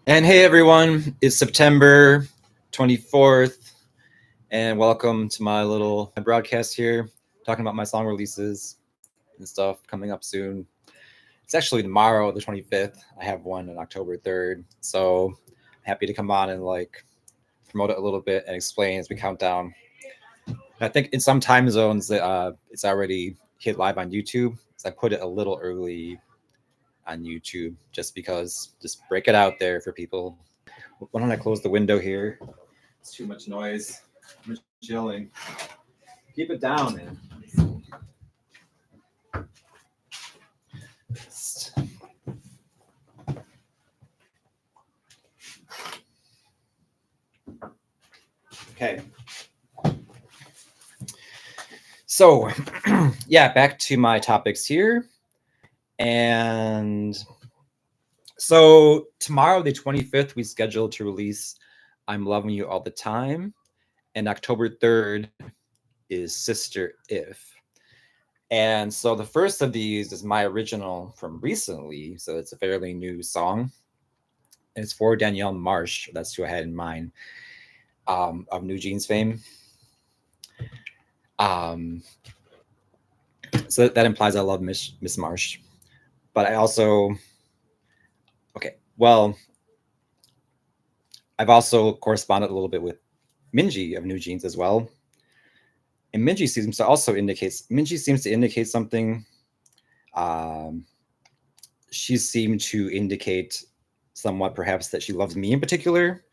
And hey everyone, it's September 24th, and welcome to my little broadcast here, talking about my song releases and stuff coming up soon. It's actually tomorrow, the 25th. I have one on October 3rd, so I'm happy to come on and promote it a little bit and explain as we count down. I think in some time zones that it's already hit live on YouTube, so I put it a little early on YouTube just break it out there for people. Why don't I close the window here? It's too much noise. I'm chilling. Keep it down, man. Okay. So, yeah, back to my topics here. And so tomorrow, the 25th, we scheduled to release I'm Loving You All the Time. And October 3rd is Sister If. And so the first of these is my original from recently. So it's a fairly new song. And it's for Danielle Marsh. That's who I had in mind, of New Jeans fame. So that implies I love Miss Marsh. But I also, I've also corresponded a little bit with Minji of New Jeans as well. And Minji seems to indicate something. She seemed to indicate somewhat perhaps that she loves me in particular.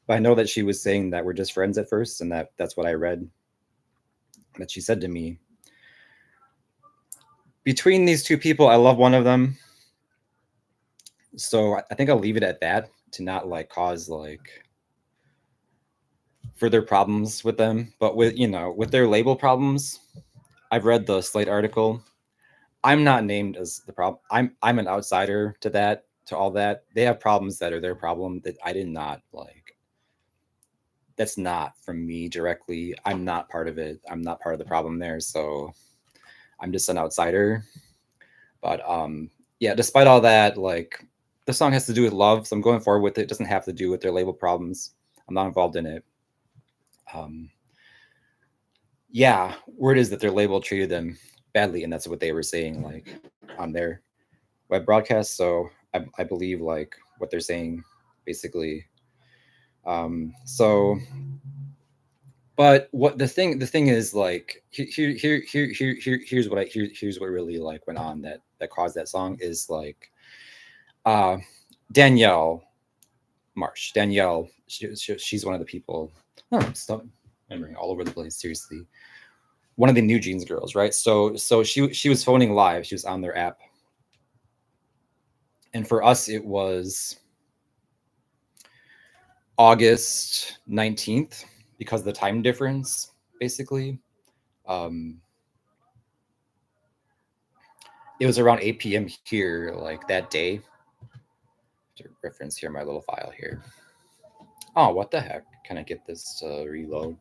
But I know that she was saying that we're just friends at first, and that's what I read that she said to me. Between these two people, I love one of them. So I think I'll leave it at that to not cause further problems with them. But with their label problems, I've read the Slate article. I'm not named as the problem. I'm an outsider to all that. They have problems that are their problem that I did not like. That's not from me directly. I'm not part of it. I'm not part of the problem there. So I'm just an outsider. But yeah, despite all that, the song has to do with love, so I'm going forward with it. It doesn't have to do with their label problems. I'm not involved in it. Yeah, word is that their label treated them badly, and that's what they were saying on their web broadcast. So I believe what they're saying basically. But what the thing is here's what really went on that caused that song is Danielle Marsh. Danielle, she's one of the people. Oh, stop remembering all over the place. Seriously, one of the New Jeans girls, right? So she was phoning live. She was on their app, and for us it was August 19th because of the time difference, basically. It was around 8 p.m. here, that day. To reference here my little file here. Oh, what the heck? Can I get this to reload?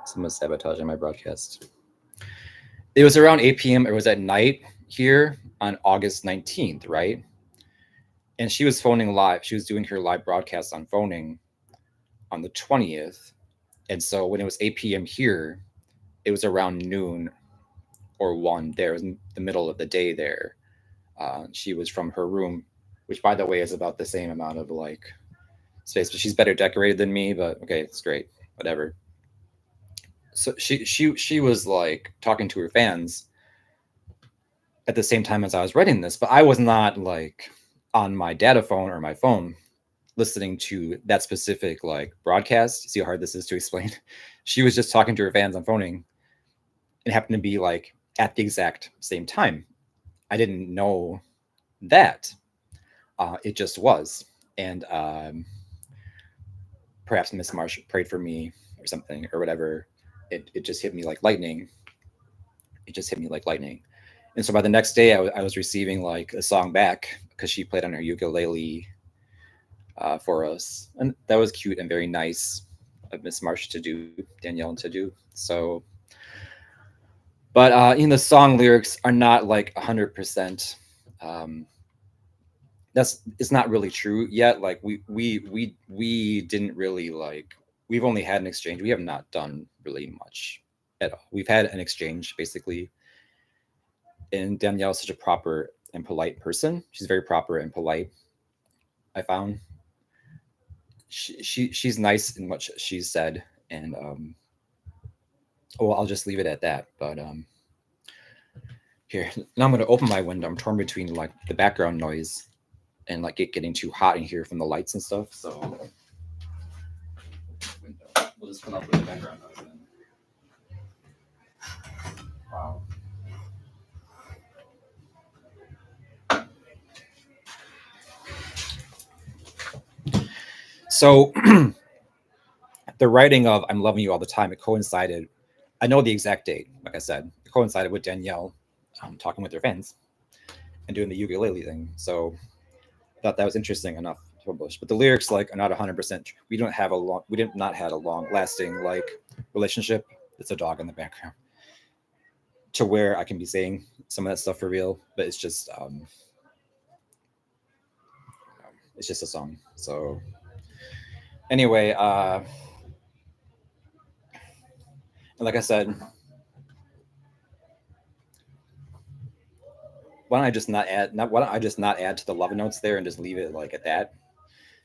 Someone's sabotaging my broadcast. It was around 8 p.m. It was at night here on August 19th, right? And she was phoning live. She was doing her live broadcast on phoning on the 20th. And so when it was 8 p.m. here, it was around noon or 1 there. It was in the middle of the day there. She was from her room, which, by the way, is about the same amount of space. But she's better decorated than me. But okay, it's great. Whatever. So she was talking to her fans at the same time as I was writing this, but I was not on my data phone or my phone listening to that specific broadcast. See how hard this is to explain? She was just talking to her fans on phoning. It happened to be at the exact same time. I didn't know that. It just was. And perhaps Miss Marsh prayed for me or something or whatever. It just hit me like lightning. It just hit me like lightning. And so by the next day, I was receiving a song back because she played on her ukulele for us. And that was cute and very nice of Miss Marsh to do, Danielle to do. But the song lyrics are not 100% it's not really true yet. Like we didn't really like, we've only had an exchange. We have not done really much at all. We've had an exchange basically, and Danielle is such a proper and polite person. She's very proper and polite. I found she's nice in what she's said, and well, I'll just leave it at that. But here now I'm going to open my window. I'm torn between like the background noise and like it getting too hot in here from the lights and stuff. So we'll just come up with the background noise then. Wow. So the writing of "I'm Loving You All the Time," it coincided. I know the exact date. Like I said, it coincided with Danielle talking with her fans and doing the ukulele thing. So I thought that was interesting enough to publish. But the lyrics like are not 100%. We did not had a long lasting like relationship. It's a dog in the background to where I can be saying some of that stuff for real. But it's just a song. So anyway, and like I said, why don't I just not add? Not why don't I just not add to the love notes there and just leave it like at that?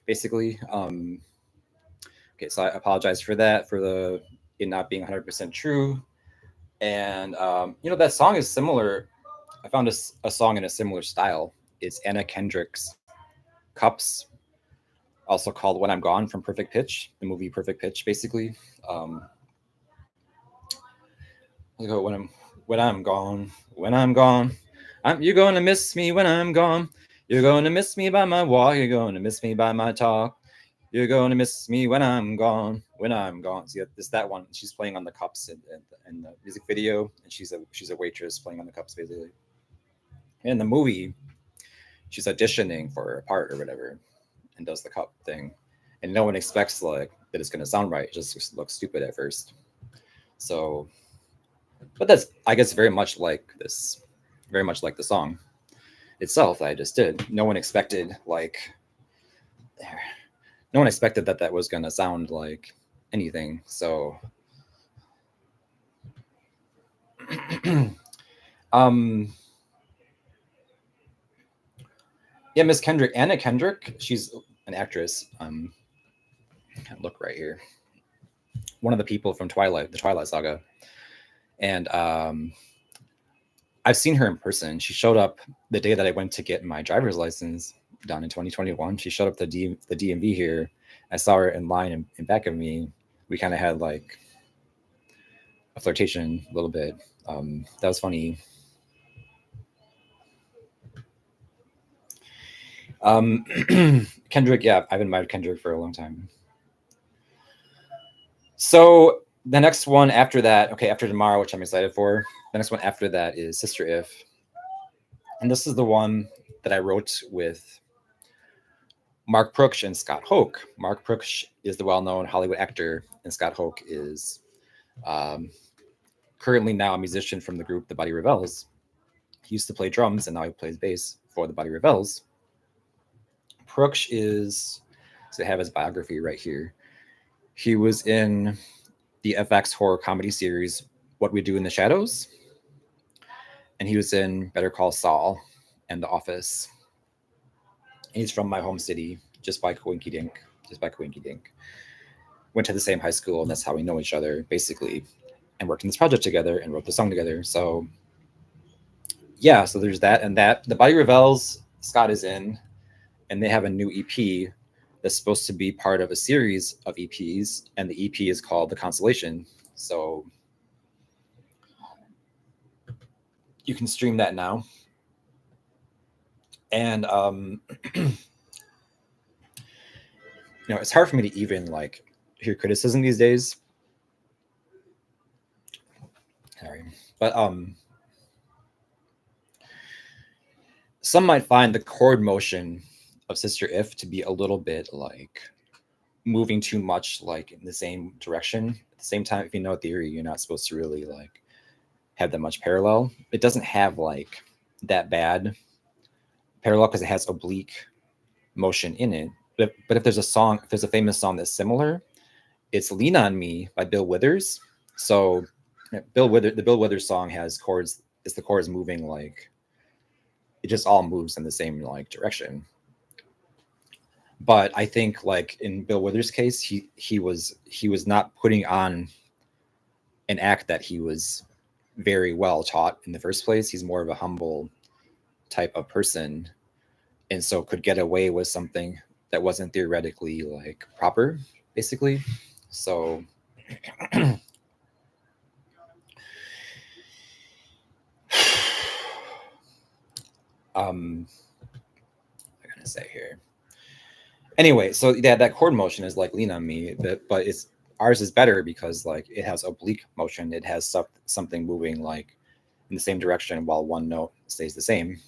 Basically, okay. So I apologize for that, for the it not being 100% true. And that song is similar. I found a song in a similar style. It's Anna Kendrick's "Cups," also called "When I'm Gone" from Perfect Pitch, the movie Perfect Pitch, basically. Let's go when I'm gone, when I'm gone. You're gonna miss me when I'm gone. You're gonna miss me by my walk. You're gonna miss me by my talk. You're gonna miss me when I'm gone. When I'm gone. See, it's that one. She's playing on the cups in the music video, and she's a waitress playing on the cups basically. In the movie, she's auditioning for a part or whatever, and does the cup thing, and no one expects like that it's gonna sound right. It just looks stupid at first. So, but that's I guess very much like the song itself that I just did. No one expected that was gonna sound like anything. So yeah, Miss Kendrick, Anna Kendrick, she's an actress. Look right here. One of the people from Twilight, the Twilight Saga. And I've seen her in person. She showed up the day that I went to get my driver's license done in 2021. She showed up the DMV here. I saw her in line in back of me. We kind of had like a flirtation a little bit. That was funny. Kendrick, yeah, I've admired Kendrick for a long time. So the next one after that, okay, after tomorrow, which I'm excited for, the next one after that is Sister If. And this is the one that I wrote with Mark Proksch and Scott Hoke. Mark Proksch is the well-known Hollywood actor, and Scott Hoke is currently now a musician from the group The Buddy Revels. He used to play drums, and now he plays bass for The Buddy Revels. Proksch is, so I have his biography right here. He was in the FX horror comedy series What We Do in the Shadows, and he was in Better Call Saul and The Office. And he's from my home city, just by Coinky Dink. Went to the same high school, and that's how we know each other, basically, and worked on this project together and wrote the song together. So, yeah, so there's that and that. The Buddy Revels, Scott is in, and they have a new EP that's supposed to be part of a series of EPs, and the EP is called The Constellation. So you can stream that now. And it's hard for me to even like hear criticism these days. Sorry, but some might find the chord motion of Sister If to be a little bit like moving too much like in the same direction. At the same time, if you know theory, you're not supposed to really like have that much parallel. It doesn't have like that bad parallel because it has oblique motion in it. But if there's a song, if there's a famous song that's similar, it's "Lean on Me" by Bill Withers. So the Bill Withers song has chords. It's the chords moving like it just all moves in the same like direction. But I think like in Bill Withers' case, he was not putting on an act that he was very well taught in the first place. He's more of a humble type of person, and so could get away with something that wasn't theoretically like proper, basically. So I'm gonna say here. Anyway, so yeah, that chord motion is like "Lean on Me," but it's ours is better because like it has oblique motion. It has something moving like in the same direction while one note stays the same.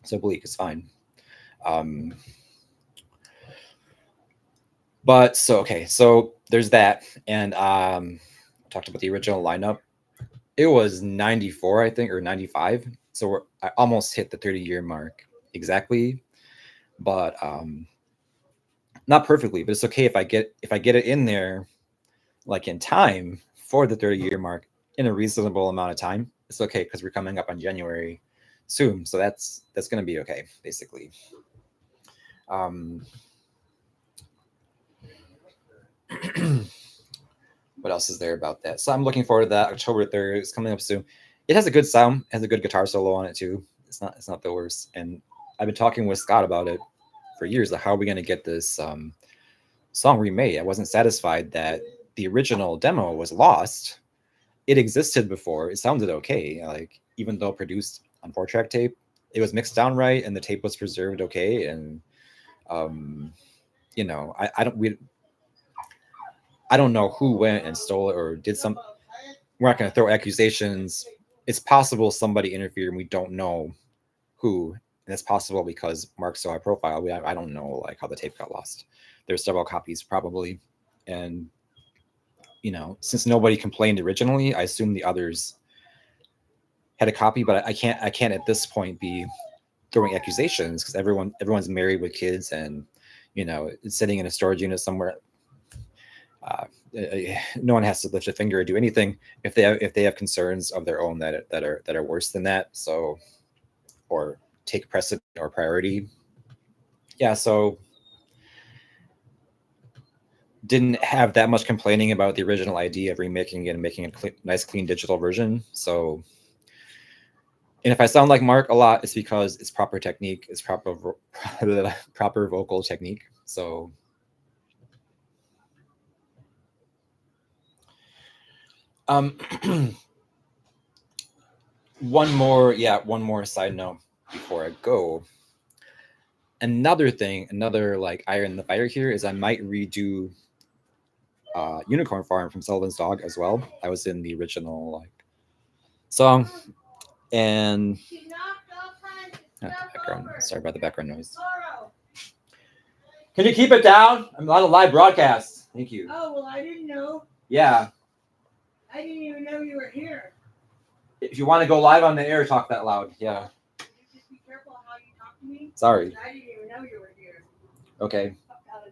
So oblique is fine. But so okay, so there's that, and talked about the original lineup. It was 94, I think, or 95. So I almost hit the 30-year mark exactly, but not perfectly. But it's okay if I get it in there, like in time for the 30-year mark in a reasonable amount of time. It's okay because we're coming up on January soon, so that's going to be okay, basically. What else is there about that? So I'm looking forward to that. October 3rd is coming up soon. It has a good sound, has a good guitar solo on it too. It's not the worst. And I've been talking with Scott about it for years. Like, how are we going to get this song remade? I wasn't satisfied that the original demo was lost. It existed before. It sounded okay. Like, even though produced on 4-track tape, it was mixed down right and the tape was preserved okay. And you know, I don't know who went and stole it or did some. We're not going to throw accusations. It's possible somebody interfered and we don't know who. And it's possible because Mark's so high profile. I don't know like how the tape got lost. There's several copies probably, and you know, since nobody complained originally, I assume the others had a copy. But I can't at this point be throwing accusations because everyone's married with kids and you know it's sitting in a storage unit somewhere. No one has to lift a finger or do anything if they have concerns of their own that are worse than that. So, or take precedent or priority. Yeah. So didn't have that much complaining about the original idea of remaking it and making a nice, clean digital version. So, and if I sound like Mark a lot, it's because it's proper technique. It's proper vocal technique. So. One more side note before I go. Another like iron in the fire here is I might redo Unicorn Farm from Sullivan's Dog as well. I was in the original like song, and sorry about the background noise. Can you keep it down? I'm on a live broadcast. Thank you. Oh, well, I didn't know. Yeah. I didn't even know you were here. If you want to go live on the air, talk that loud. Yeah. Just be careful how you talk to me. Sorry. I didn't even know you were here. Okay. Out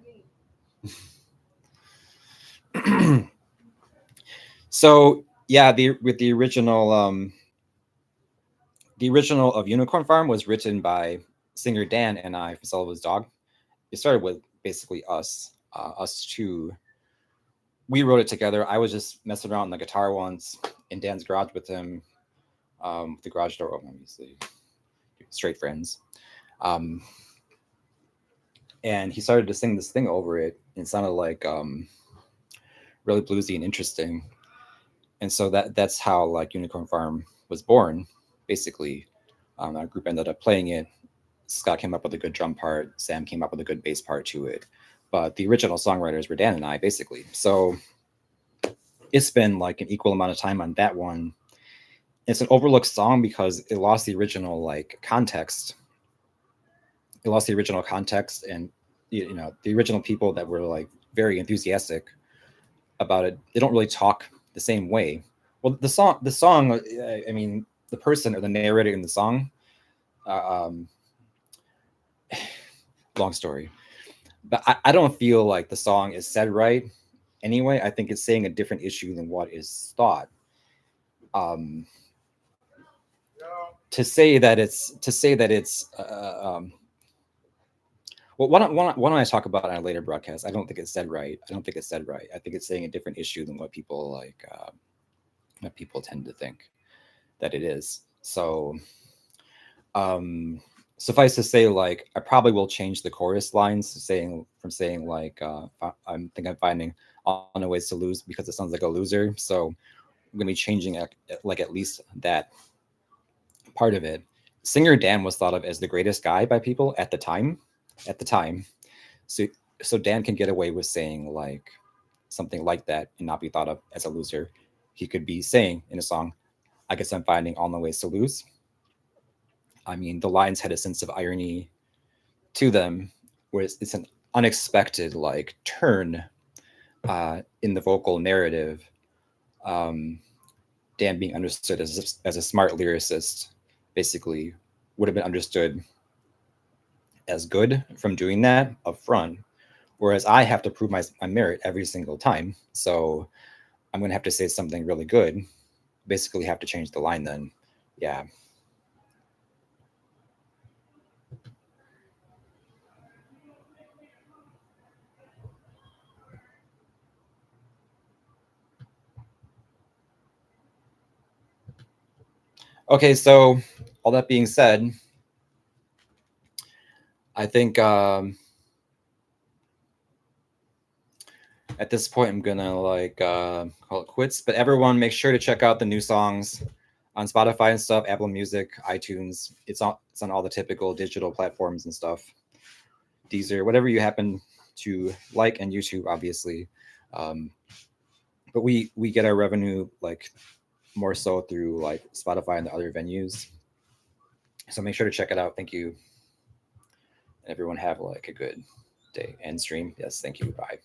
of me. So yeah, the original of Unicorn Farm was written by singer Dan and I for Sullivan's Dog. It started with basically us two. We wrote it together. I was just messing around on the guitar once in Dan's garage with him, with the garage door open, obviously. Straight friends. And he started to sing this thing over it. It sounded like really bluesy and interesting. And so that's how like Unicorn Farm was born, basically. Our group ended up playing it. Scott came up with a good drum part. Sam came up with a good bass part to it. But the original songwriters were Dan and I, basically. So it's been like an equal amount of time on that one. It's an overlooked song because it lost the original like context. It lost the original context, and you know the original people that were like very enthusiastic about it. They don't really talk the same way. Well, the song. I mean, the person or the narrator in the song long story. But I don't feel like the song is said right anyway. I think it's saying a different issue than what is thought. Um, to say that it's well, why don't I talk about it on a later broadcast? I don't think it's said right. I don't think it's said right. I think it's saying a different issue than what people like. What people tend to think that it is. So, suffice to say, like I probably will change the chorus lines, saying like I'm finding on the ways to lose because it sounds like a loser. So I'm gonna be changing like at least that part of it. Singer Dan was thought of as the greatest guy by people at the time. So Dan can get away with saying like something like that and not be thought of as a loser. He could be saying in a song, I guess I'm finding all my ways to lose. I mean, the lines had a sense of irony to them, where it's an unexpected like turn in the vocal narrative. Dan being understood as a smart lyricist basically would have been understood as good from doing that up front, whereas I have to prove my merit every single time. So I'm going to have to say something really good. Basically have to change the line then. Yeah. Okay, so all that being said, I think at this point I'm gonna like call it quits. But everyone, make sure to check out the new songs on Spotify and stuff, Apple Music, iTunes. It's on all the typical digital platforms and stuff. Deezer, whatever you happen to like, and YouTube, obviously. But we get our revenue like more so through like Spotify and the other venues. So make sure to check it out. Thank you. And everyone have like a good day and stream. Yes, thank you. Bye.